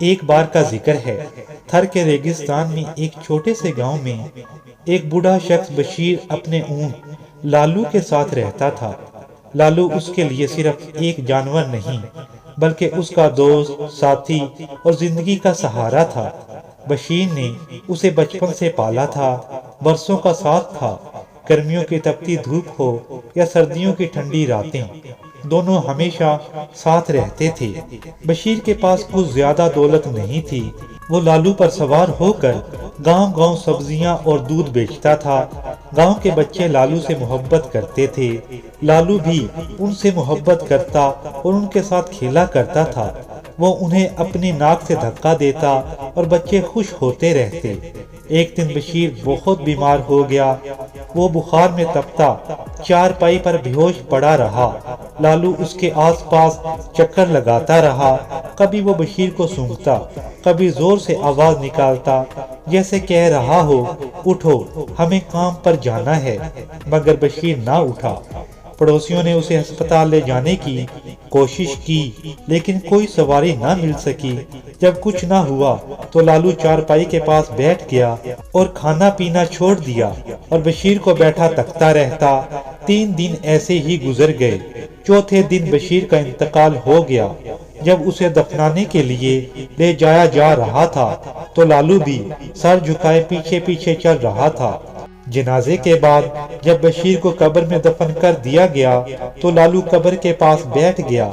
ایک بار کا ذکر ہے، تھر کے ریگستان میں ایک چھوٹے سے گاؤں میں ایک بوڑھا شخص بشیر اپنے اونٹ لالو کے ساتھ رہتا تھا۔ لالو اس کے لیے صرف ایک جانور نہیں بلکہ اس کا دوست، ساتھی اور زندگی کا سہارا تھا۔ بشیر نے اسے بچپن سے پالا تھا، برسوں کا ساتھ تھا، گرمیوں کی تپتی دھوپ ہو یا سردیوں کی ٹھنڈی راتیں، دونوں ہمیشہ ساتھ رہتے تھے۔ بشیر کے پاس کچھ زیادہ دولت نہیں تھی، وہ لالو پر سوار ہو کر گاؤں گاؤں سبزیاں اور دودھ بیچتا تھا۔ گاؤں کے بچے لالو سے محبت کرتے تھے، لالو بھی ان سے محبت کرتا اور ان کے ساتھ کھیلا کرتا تھا۔ وہ انہیں اپنی ناک سے دھکا دیتا اور بچے خوش ہوتے رہتے۔ ایک دن بشیر بہت بیمار ہو گیا، وہ بخار میں تپتا چارپائی پر بے ہوش پڑا رہا۔ لالو اس کے آس پاس چکر لگاتا رہا، کبھی وہ بشیر کو سونگھتا، کبھی زور سے آواز نکالتا جیسے کہہ رہا ہو اٹھو ہمیں کام پر جانا ہے، مگر بشیر نہ اٹھا۔ پڑوسیوں نے اسے ہسپتال لے جانے کی کوشش کی لیکن کوئی سواری نہ مل سکی۔ جب کچھ نہ ہوا تو لالو چارپائی کے پاس بیٹھ گیا اور کھانا پینا چھوڑ دیا اور بشیر کو بیٹھا تکتا رہتا۔ 3 دن ایسے ہی گزر گئے۔ چوتھے دن بشیر کا انتقال ہو گیا۔ جب اسے دفنانے کے لیے لے جایا جا رہا تھا تو لالو بھی سر جھکائے پیچھے پیچھے چل رہا تھا۔ جنازے کے بعد جب بشیر کو قبر میں دفن کر دیا گیا تو لالو قبر کے پاس بیٹھ گیا۔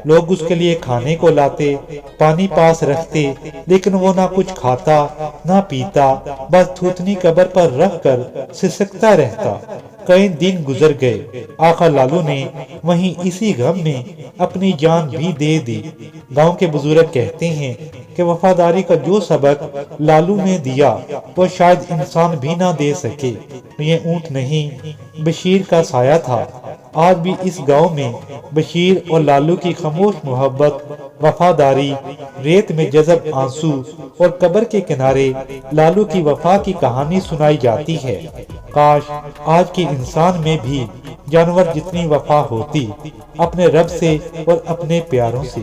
لوگ اس کے لیے کھانے کو لاتے، پانی پاس رکھتے، لیکن وہ نہ کچھ کھاتا نہ پیتا، بس تھوتنی قبر پر رکھ کر سسکتا رہتا۔ کئی دن گزر گئے، آخر لالو نے وہیں اسی غم میں اپنی جان بھی دے دی۔ گاؤں کے بزرگ کہتے ہیں کہ وفاداری کا جو سبق لالو نے دیا وہ شاید انسان بھی نہ دے سکے۔ یہ اونٹ نہیں، بشیر کا سایہ تھا۔ آج بھی اس گاؤں میں بشیر اور لالو کی خاموش محبت، وفاداری، ریت میں جذب آنسو اور قبر کے کنارے لالو کی وفا کی کہانی سنائی جاتی ہے۔ کاش آج کے انسان میں بھی جانور جتنی وفا ہوتی، اپنے رب سے اور اپنے پیاروں سے۔